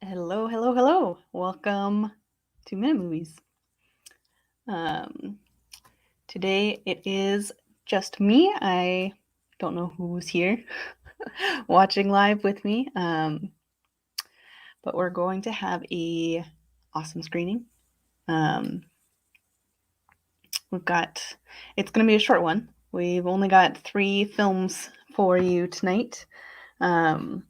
Hello, hello, hello. Welcome to Minute Movies. Today it is just me. I don't know who's here watching live with me, but we're going to have a awesome screening. It's going to be a short one. We've only got 3 films for you tonight, and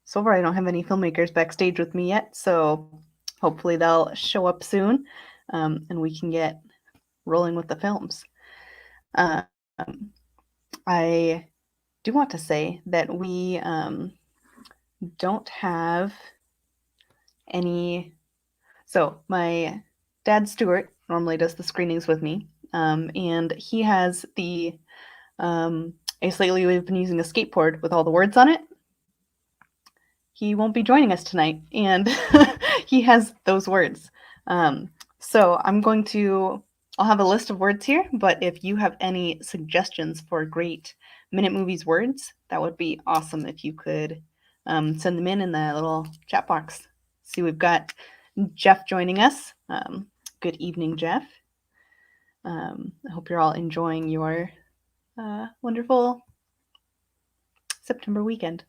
so far I don't have any filmmakers backstage with me yet, so hopefully they'll show up soon, and we can get rolling with the films. I do want to say that we don't have any. So my dad Stuart normally does the screenings with me, and he has the Ace lately we've been using a skateboard with all the words on it. He won't be joining us tonight, and he has those words. So I'll have a list of words here, but if you have any suggestions for great Minute Movies words, that would be awesome if you could send them in the little chat box. See, we've got Jeff joining us. Good evening, Jeff. I hope you're all enjoying your wonderful September weekend.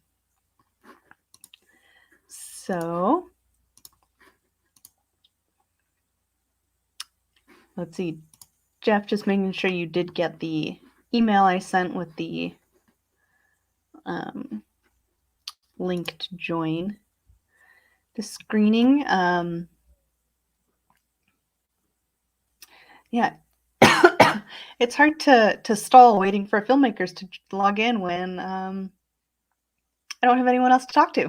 So, let's see. Jeff, just making sure you did get the email I sent with the link to join the screening. Yeah, it's hard to stall waiting for filmmakers to log in when I don't have anyone else to talk to.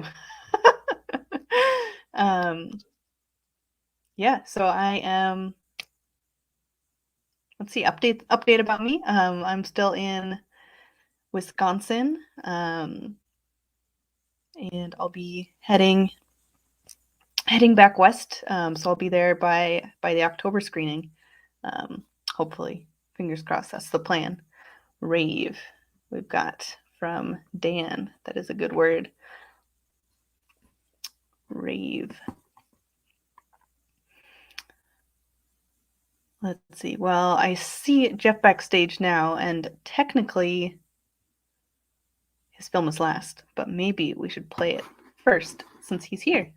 Yeah, so I am. Let's see, update about me. I'm still in Wisconsin, and I'll be heading back west. So I'll be there by the October screening. Hopefully, fingers crossed. That's the plan. Rave, we've got from Dan. That is a good word. Rave. Let's see. Well, I see Jeff backstage now, and technically his film is last, but maybe we should play it first since he's here.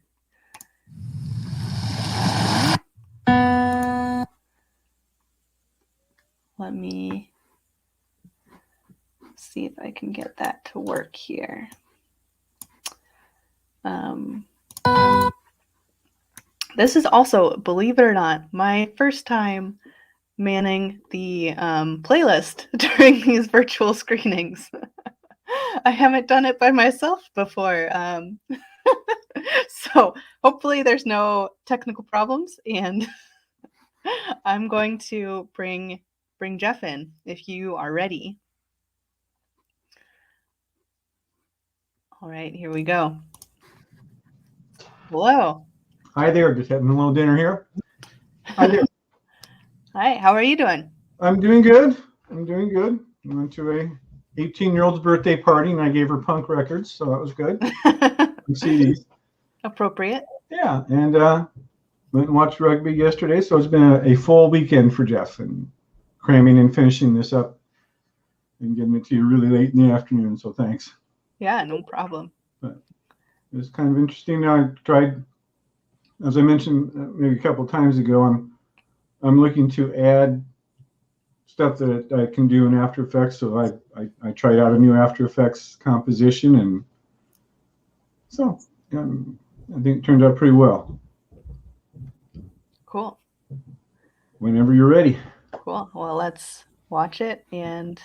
Let me see if I can get that to work here. This is also, believe it or not, my first time manning the playlist during these virtual screenings. I haven't done it by myself before. So hopefully there's no technical problems, and I'm going to bring Jeff in if you are ready. All right, here we go. Hello. Hi there, just having a little dinner here. Hi there. Hi, how are you doing? I'm doing good. I went to a 18-year-old's birthday party and I gave her punk records, so that was good. And CDs. Appropriate. Yeah, and went and watched rugby yesterday, so it's been a full weekend for Jeff, and cramming and finishing this up and getting it to you really late in the afternoon, so thanks. Yeah, no problem. But it's kind of interesting. I tried, as I mentioned maybe a couple of times ago, I'm looking to add stuff that I can do in After Effects. So I tried out a new After Effects composition, and so I think it turned out pretty well. Cool. Whenever you're ready. Cool. Well, let's watch it, and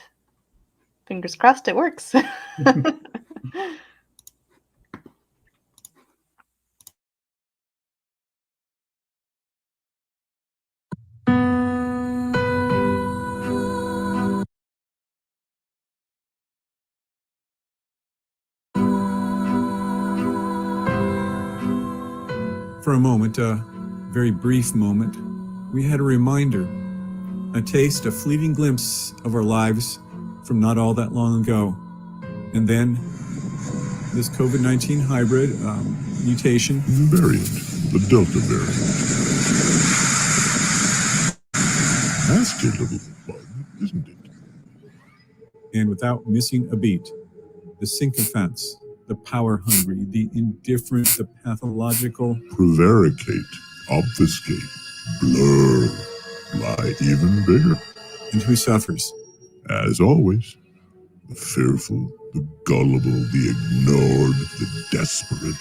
fingers crossed it works. For a moment, a very brief moment, we had a reminder, a taste, a fleeting glimpse of our lives from not all that long ago. And then this COVID-19 hybrid mutation. Variant, the Delta variant. Nasty little bug, isn't it? And without missing a beat, the sycophants, the power-hungry, the indifferent, the pathological, Prevaricate, obfuscate, blur, lie even bigger. and who suffers? As always, the fearful, the gullible, the ignored, the desperate.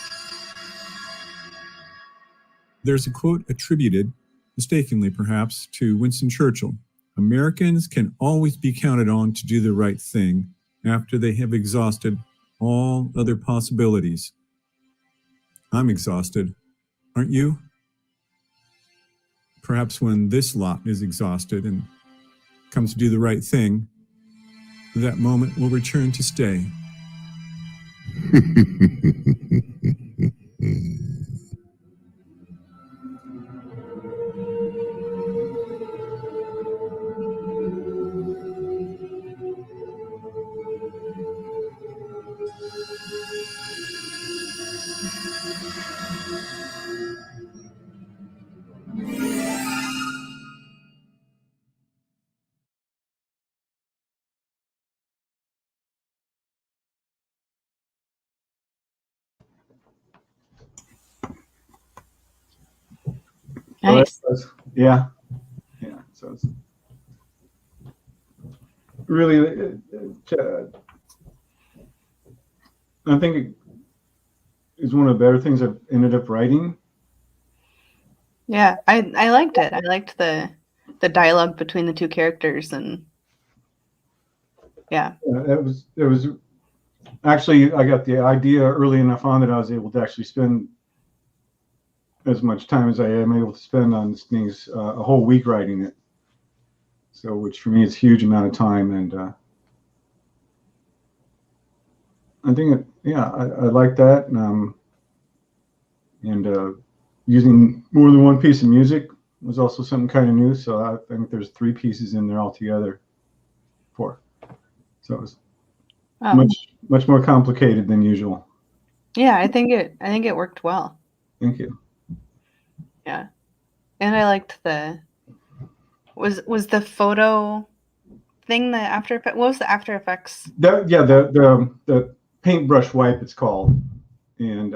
There's a quote attributed, mistakenly perhaps, to Winston Churchill. Americans can always be counted on to do the right thing after they have exhausted all other possibilities. I'm exhausted. Aren't you? Perhaps when this lot is exhausted and comes to do the right thing, that moment will return to stay. Nice. Yeah. So it's really, I think it is one of the better things I've ended up writing. Yeah, I liked it. I liked the dialogue between the two characters, and yeah. It was actually, I got the idea early enough on that I was able to actually spend as much time as I am able to spend on things, a whole week writing it. So, which for me is a huge amount of time, and I think I like that, and using more than one piece of music was also something kind of new. So I think there's 3 pieces in there altogether. 4. So it was much more complicated than usual. Yeah, I think it worked well. Thank you. Yeah, and I liked was the photo thing the After Effects? What was the After Effects? The paintbrush wipe, it's called, and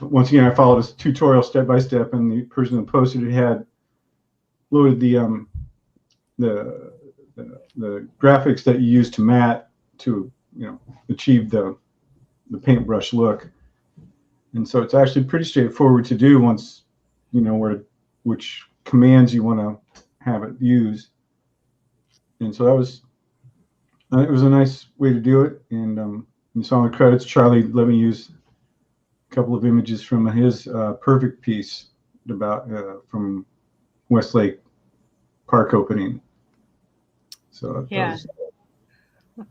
once again I followed a tutorial step by step, and the person who posted it had loaded the graphics that you use to matte to achieve the paintbrush look, and so it's actually pretty straightforward to do once you know which commands you want to have it use. And so it was a nice way to do it. And you saw in the credits, Charlie let me use a couple of images from his perfect piece about from Westlake Park opening. So Yeah,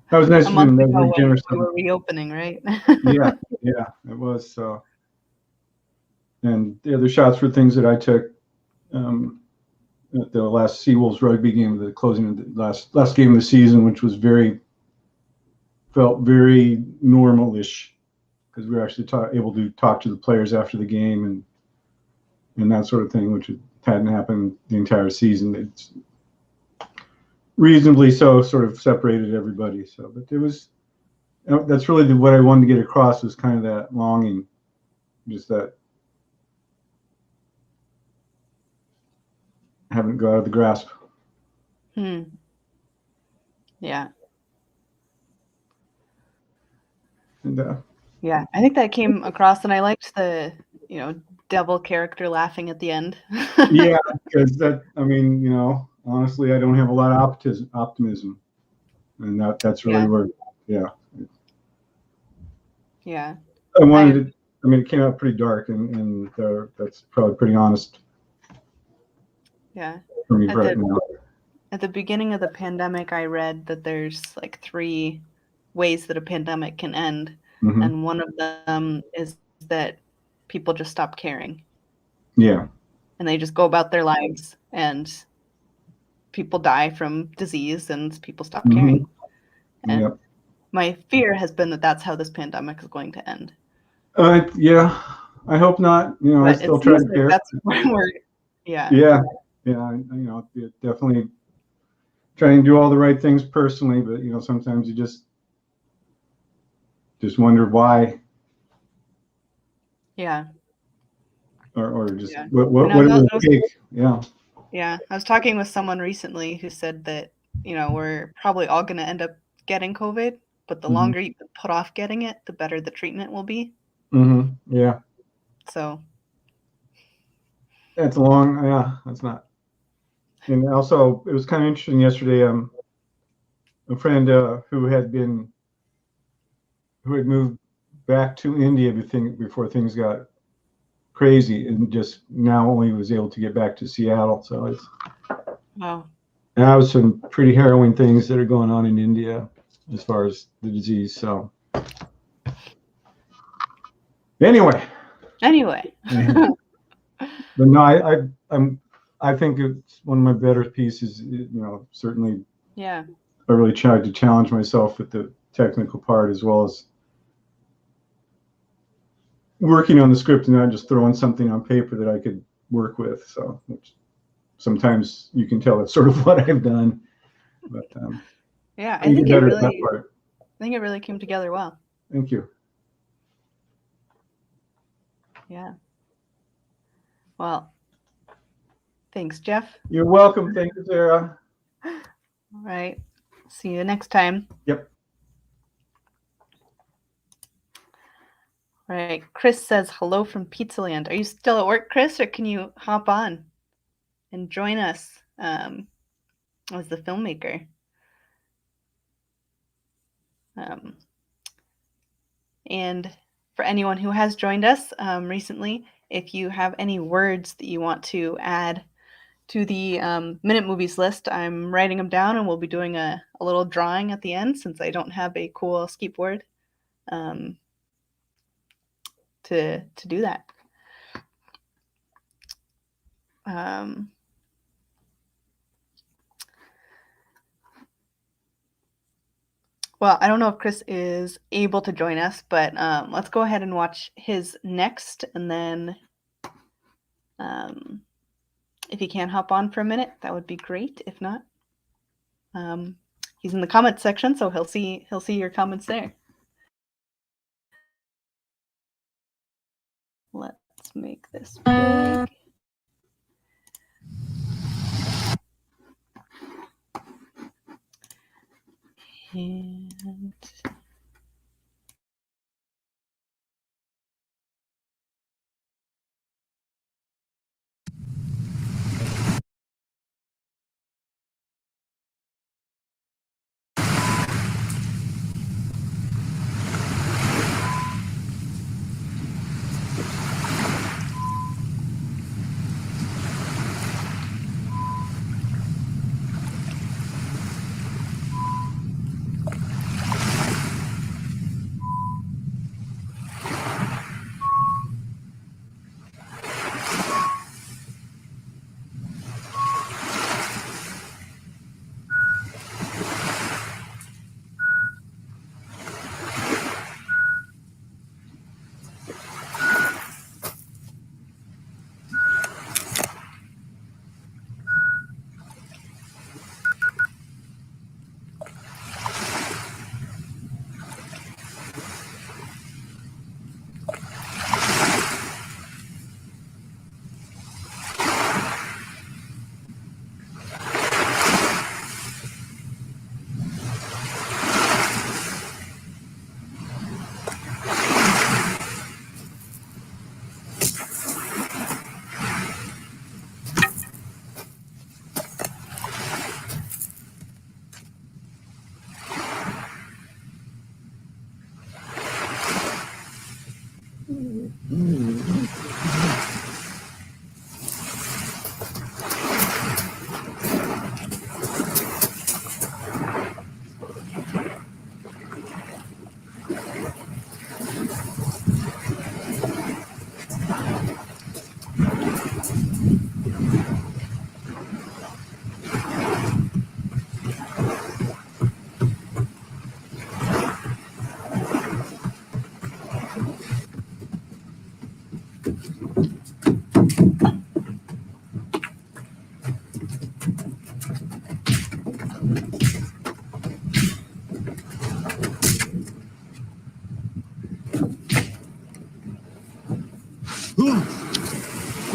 that was nice a of month him. That was ago very when generous. we were reopening, right? Yeah, it was. So, and the other shots were things that I took at the last Seawolves rugby game, the closing of the last game of the season, which was felt very normal-ish, because we were actually able to talk to the players after the game and that sort of thing, which hadn't happened the entire season. It's reasonably so sort of separated everybody. So, but it was, that's really what I wanted to get across, was kind of that longing, just that having it go out of the grasp. Yeah. And Yeah, I think that came across, and I liked the devil character laughing at the end. yeah, because honestly, I don't have a lot of optimism, and that's really where, Yeah. I wanted it. I mean, it came out pretty dark, and that's probably pretty honest. Yeah. For me right now. At the beginning of the pandemic, I read that there's like 3 ways that a pandemic can end, and one of them is that people just stop caring. Yeah. And they just go about their lives, and people die from disease, and people stop caring. And my fear has been that that's how this pandemic is going to end. Yeah, I hope not. You know, I But still it try seems to like care. that's where we're, yeah. Yeah, you know, definitely trying to do all the right things personally, but you know, sometimes you just wonder why, Yeah. or just Yeah. what No, it no, would take. Yeah. yeah. I was talking with someone recently who said that, you know, we're probably all going to end up getting COVID, but the Mhm. longer you can put off getting it, the better the treatment will be. Yeah. So, That's long. Yeah, that's not. And also, it was kind of interesting yesterday. A friend who had moved back to India before things got crazy, and just now only was able to get back to Seattle. So it's wow. now some pretty harrowing things that are going on in India as far as the disease. So anyway, but no, I think it's one of my better pieces. You know, certainly Yeah. I really tried to challenge myself with the technical part as well as working on the script and not just throwing something on paper that I could work with. So which sometimes you can tell it's sort of what I've done, but Yeah, I get better at that part. I think it really came together well. Thank you. Yeah. Well, thanks, Jeff. You're welcome. Thank you, Sarah. All right. See you next time. Yep. All right. Chris says hello from Pizzaland. Are you still at work, Chris, or can you hop on and join us as the filmmaker? And for anyone who has joined us recently, if you have any words that you want to add to the Minute Movies list, I'm writing them down, and we'll be doing a little drawing at the end since I don't have a cool skeep word to do that. Well, I don't know if Chris is able to join us, but let's go ahead and watch his next, and then if he can hop on for a minute, that would be great. If not, he's in the comments section, so he'll see your comments there. Let's make this big. And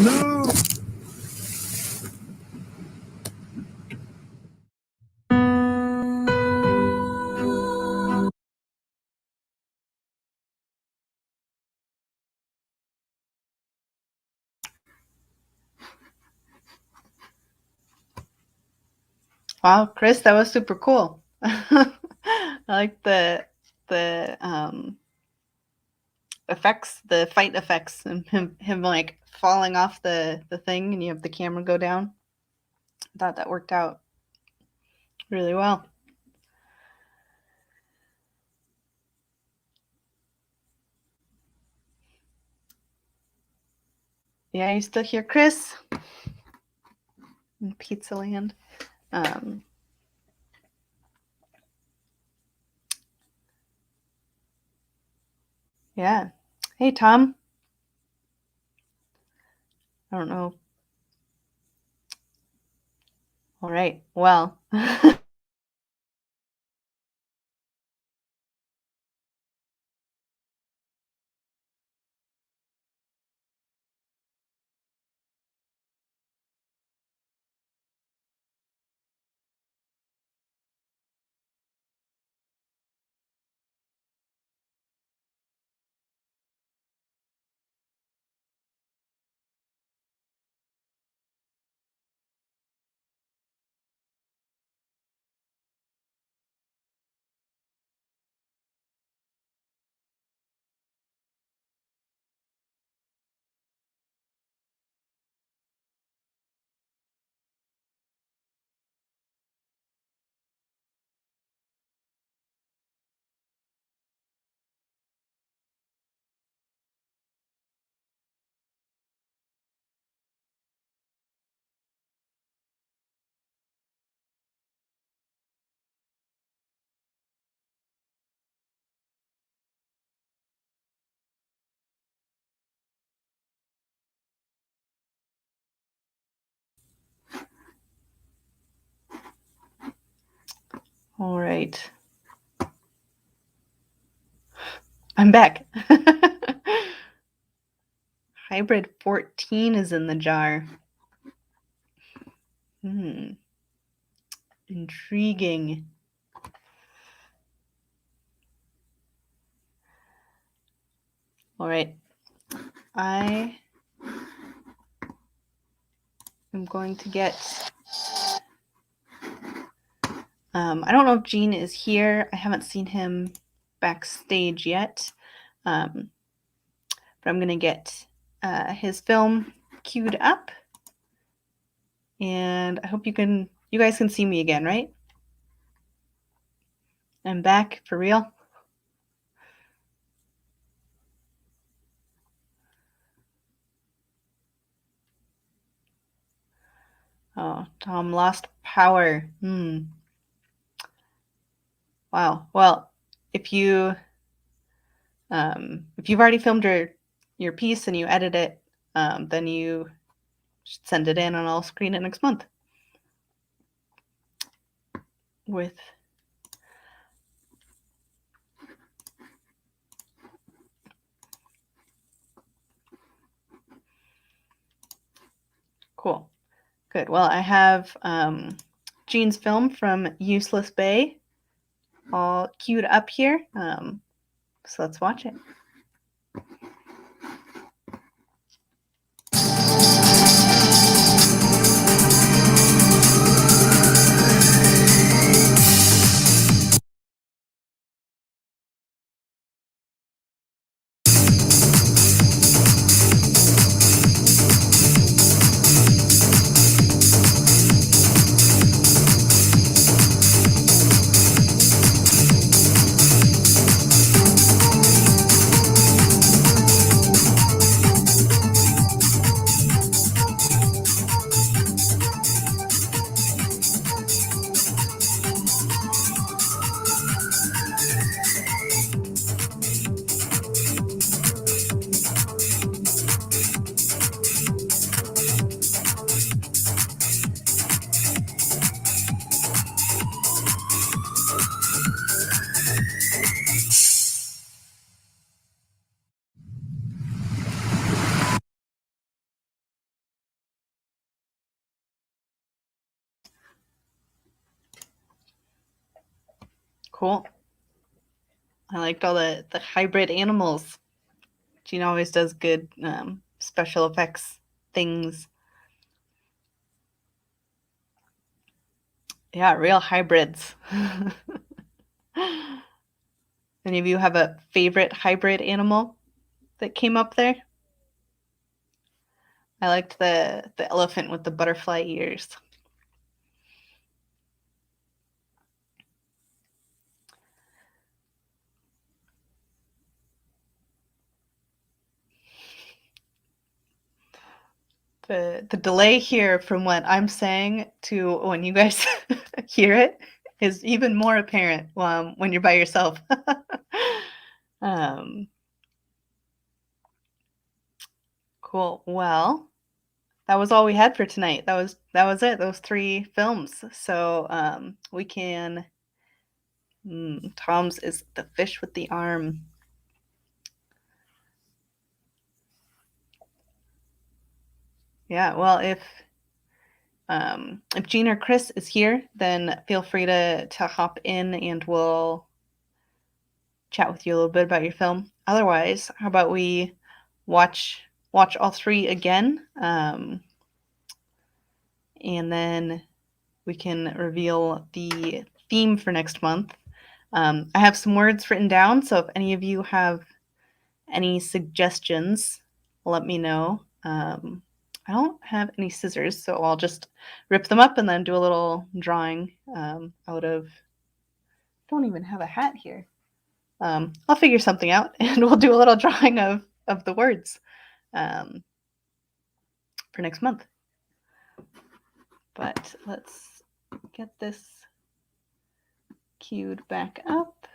No! Wow, Chris, that was super cool. I like the effects, the fight effects, and him like falling off the thing, and you have the camera go down. I thought that worked out really well. Yeah, you still hear Chris in Pizza Land? Yeah. Hey, Tom. I don't know. All right. Well. All right. I'm back. Hybrid 14 is in the jar. Intriguing. All right. I am going to get... I don't know if Gene is here. I haven't seen him backstage yet. But I'm going to get his film queued up. And I hope you guys can see me again, right? I'm back for real. Oh, Tom lost power. Wow. Well, if you've already filmed your piece and you edit it, then you should send it in and I'll screen it next month. Cool. Good. Well, I have Gene's film from Useless Bay all queued up here. So let's watch it. Cool. I liked all the hybrid animals. Gina always does good special effects things. Yeah, real hybrids. Any of you have a favorite hybrid animal that came up there? I liked the elephant with the butterfly ears. The delay here from what I'm saying to when you guys hear it is even more apparent when you're by yourself. Cool. Well, that was all we had for tonight. That was it. Those 3 films. So we can. Tom's is The Fish with the Arm. Yeah. Well, if Gene or Chris is here, then feel free to hop in and we'll chat with you a little bit about your film. Otherwise, how about we watch all 3 again, and then we can reveal the theme for next month. I have some words written down, so if any of you have any suggestions, let me know. I don't have any scissors, so I'll just rip them up and then do a little drawing out of. Don't even have a hat here. I'll figure something out, and we'll do a little drawing of the words for next month. But let's get this queued back up.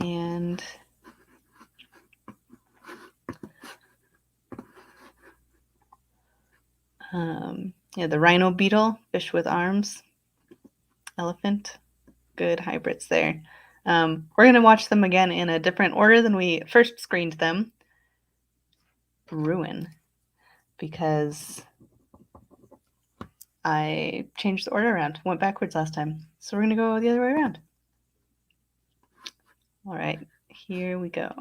And yeah, the rhino beetle, fish with arms, elephant, good hybrids there. We're going to watch them again in a different order than we first screened them. Ruin, because I changed the order around, went backwards last time. So we're going to go the other way around. All right, here we go.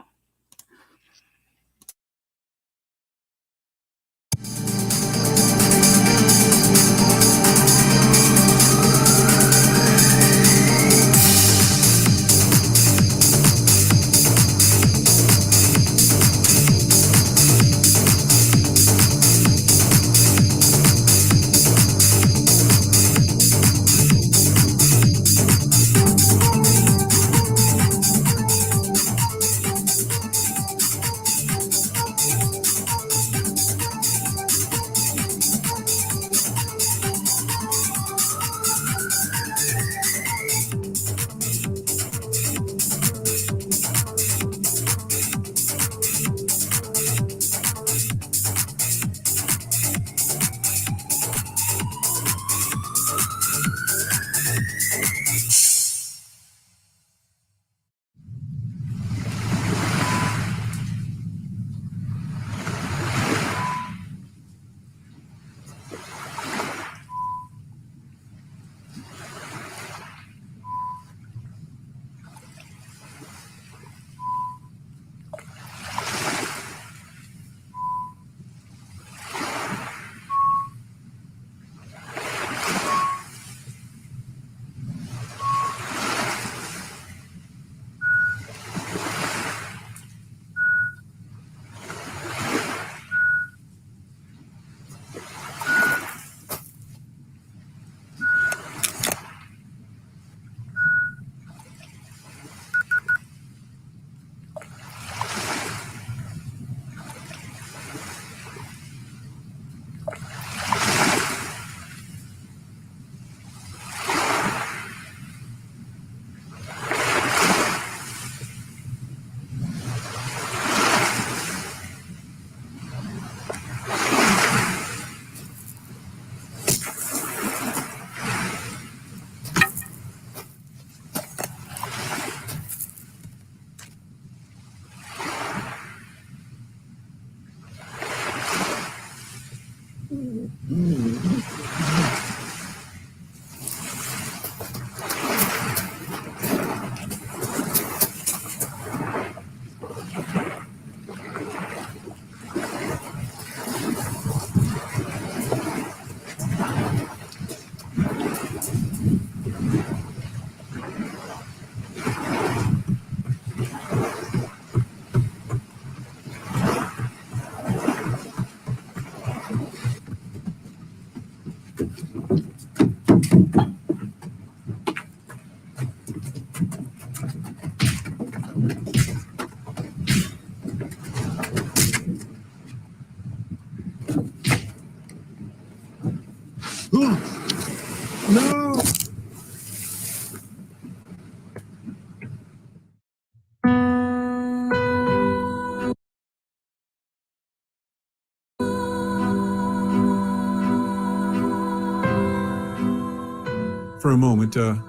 For a moment, a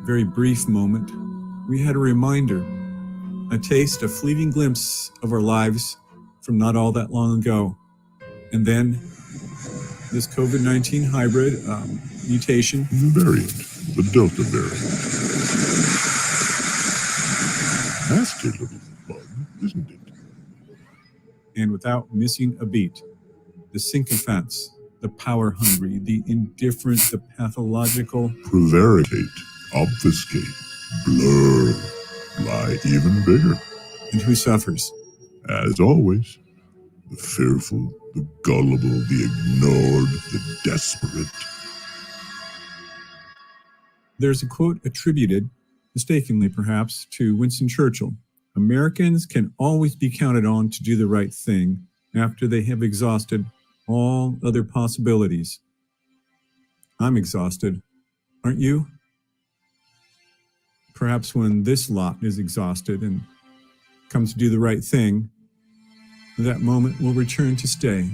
very brief moment, we had a reminder, a taste, a fleeting glimpse of our lives from not all that long ago. And then this COVID-19 hybrid mutation. Variant, the Delta variant. Nasty little bug, isn't it? And without missing a beat, the sycophants, the power-hungry, the indifferent, the pathological, Prevaricate, obfuscate, blur, lie even bigger. and who suffers? As always, the fearful, the gullible, the ignored, the desperate. There's a quote attributed, mistakenly perhaps, to Winston Churchill. Americans can always be counted on to do the right thing after they have exhausted all other possibilities. I'm exhausted. Aren't you? Perhaps when this lot is exhausted and comes to do the right thing, that moment will return to stay.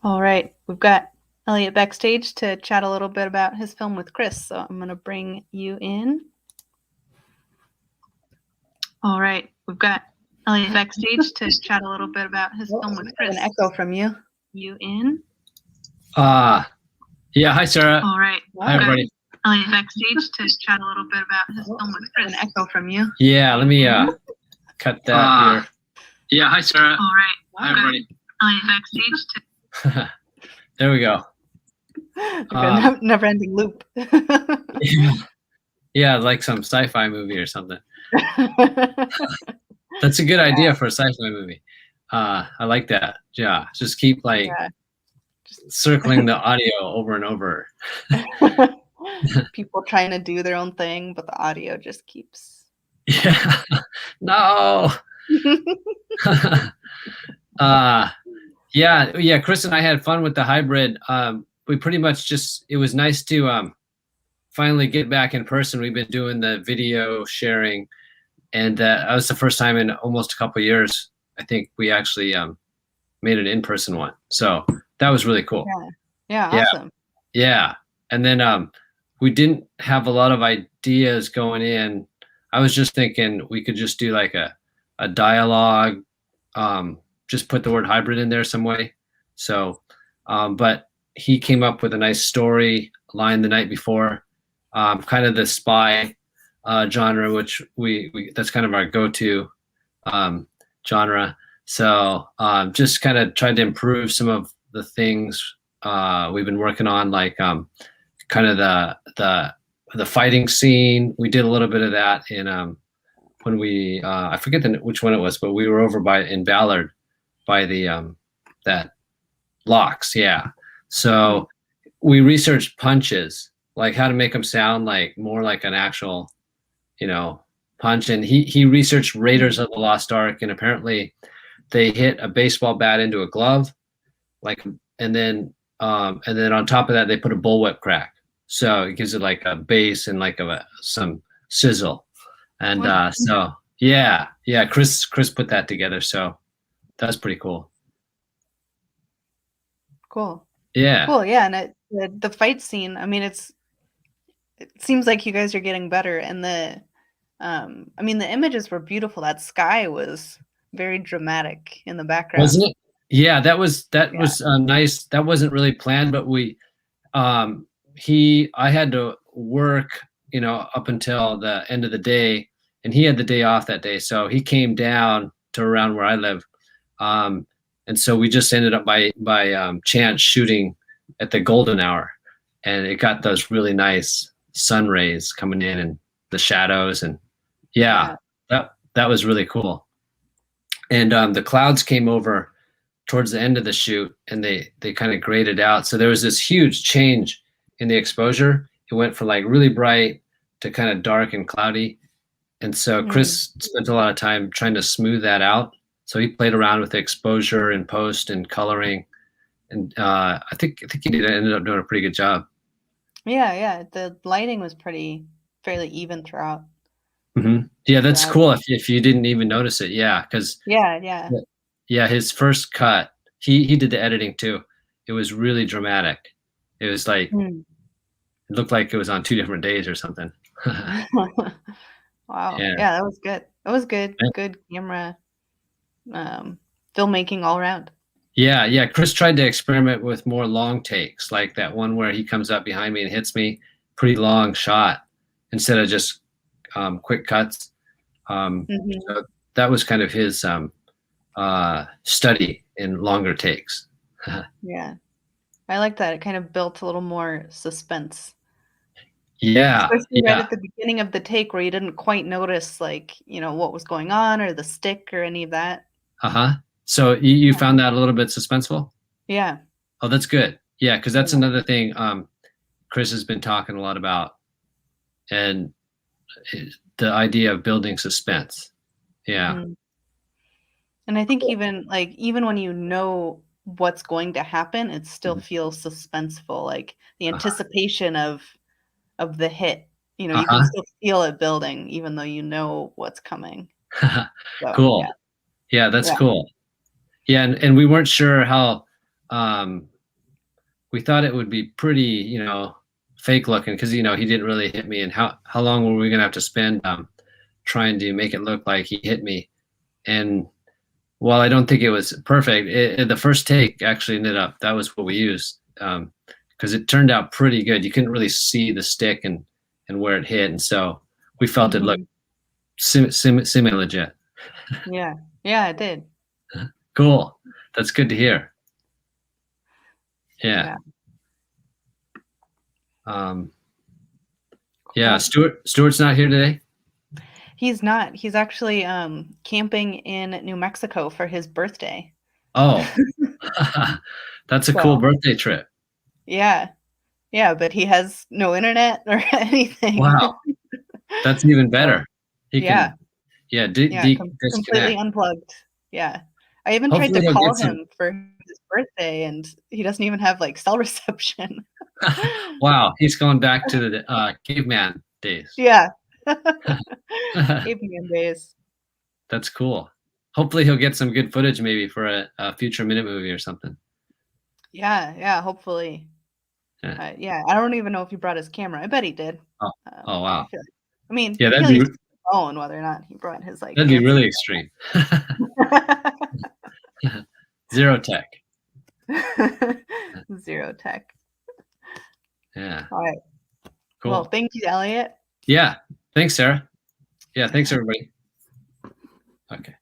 All right, we've got Elliott backstage to chat a little bit about his film with Chris. So I'm going to bring you in. All right, we've got Elliott backstage to chat a little bit about his film with Chris. An echo from you. You in? Yeah. Hi, Sarah. All right. Hi, everybody. Elliott backstage to chat a little bit about his film with Chris. An echo from you. Yeah, let me cut that here. Yeah. Hi, Sarah. All right. Hi, everybody. Elliott backstage to There we go. never-ending loop. Yeah, like some sci-fi movie or something. That's a good idea for a sci-fi movie. I like that. Yeah, just keep circling the audio over and over. People trying to do their own thing, but the audio just keeps. Yeah. No. Yeah. Chris and I had fun with the hybrid. We pretty much it was nice to finally get back in person. We've been doing the video sharing, and that was the first time in almost a couple of years. I think we actually made an in-person one. So that was really cool. Yeah, awesome. Yeah. And then we didn't have a lot of ideas going in. I was just thinking we could just do like a dialogue, just put the word hybrid in there some way. So, but he came up with a nice story line the night before, kind of the spy genre, which we that's kind of our go-to genre. So just kind of tried to improve some of the things we've been working on, like kind of the fighting scene. We did a little bit of that in when we I forget which one it was, but we were over in Ballard by the that locks. Yeah. So we researched punches, like how to make them sound like more like an actual, punch. And he researched Raiders of the Lost Ark, and apparently they hit a baseball bat into a glove, and then on top of that they put a bullwhip crack, so it gives it like a bass and like some sizzle. And so yeah, Chris put that together, so that's pretty cool. Cool. Yeah. Cool. Yeah, and the fight scene. I mean, it seems like you guys are getting better, and the images were beautiful. That sky was very dramatic in the background, wasn't it? Yeah, that was nice. That wasn't really planned, but I had to work, up until the end of the day, and he had the day off that day, so he came down to around where I live, and so we just ended up by chance shooting at the golden hour, and it got those really nice sun rays coming in and the shadows, and that was really cool. And the clouds came over towards the end of the shoot, and they kind of graded out. So there was this huge change in the exposure. It went from like really bright to kind of dark and cloudy. And so Chris spent a lot of time trying to smooth that out. So he played around with the exposure and post and coloring, and I think he ended up doing a pretty good job. Yeah. The lighting was fairly even throughout. Yeah, that's cool. If you didn't even notice it, yeah, because yeah, his first cut, he did the editing too. It was really dramatic. It was like it looked like it was on 2 different days or something. Wow. Yeah. Yeah, that was good. That was good. Good camera filmmaking all around. Yeah. Chris tried to experiment with more long takes, like that one where he comes up behind me and hits me, pretty long shot, instead of just quick cuts. So that was kind of his study in longer takes. Yeah. I like that. It kind of built a little more suspense. Yeah. Especially right at the beginning of the take where you didn't quite notice, like, what was going on or the stick or any of that. So you found that a little bit suspenseful? Yeah. Oh, that's good. Yeah, because that's another thing Chris has been talking a lot about, and the idea of building suspense. Yeah. And I think even when you know what's going to happen, it still feels suspenseful. Like the anticipation of the hit. You can still feel it building, even though you know what's coming. So, cool. Yeah, that's cool. Yeah, and we weren't sure how. We thought it would be pretty, fake looking, because he didn't really hit me, and how long were we gonna have to spend trying to make it look like he hit me? And while I don't think it was perfect, the first take actually ended up, that was what we used, because it turned out pretty good. You couldn't really see the stick and where it hit, and so we felt it looked semi-legit. Yeah, it did. Cool. That's good to hear. Yeah. Yeah. Stuart's not here today? He's not. He's actually camping in New Mexico for his birthday. Oh, that's a cool birthday trip. Yeah, but he has no internet or anything. Wow, that's even better. He can, completely unplugged. Yeah, I even tried to call him for his birthday, and he doesn't even have cell reception. Wow, he's going back to the caveman days. Yeah, caveman days. That's cool. Hopefully, he'll get some good footage, maybe for a future minute movie or something. Yeah, hopefully. I don't even know if he brought his camera. I bet he did. Oh, wow. I mean, yeah, that'd be phone whether or not he brought his that'd be really extreme. Zero tech. Zero tech. Yeah. All right. Cool. Well, thank you, Elliott. Yeah. Thanks, Sarah. Yeah. Thanks, everybody. Okay.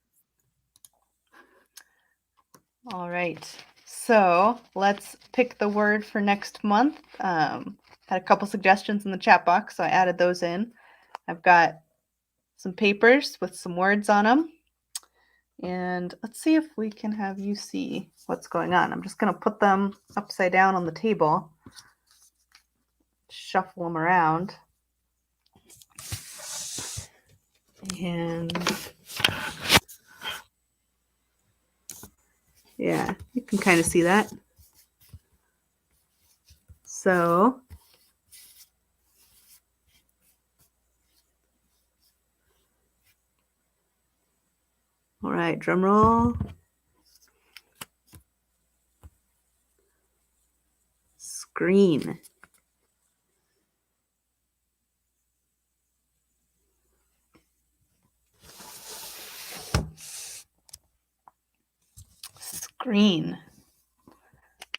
All right. So let's pick the word for next month. Had a couple suggestions in the chat box, so I added those in. I've got some papers with some words on them. And let's see if we can have you see what's going on. I'm just going to put them upside down on the table, shuffle them around. And yeah, you can kind of see that. So all right, drum roll. Screen. Screen.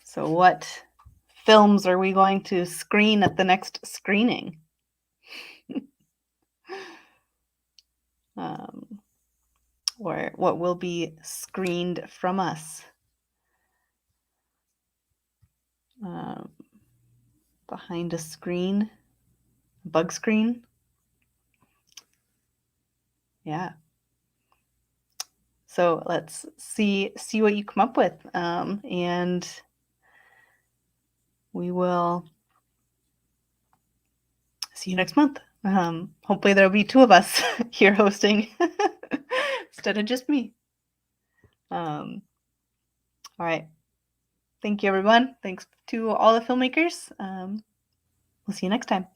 So what films are we going to screen at the next screening? Or what will be screened from us? Behind a screen, bug screen. Yeah. So let's see what you come up with, and we will see you next month. Hopefully there'll be 2 of us here hosting instead of just me. All right. Thank you, everyone. Thanks to all the filmmakers. We'll see you next time.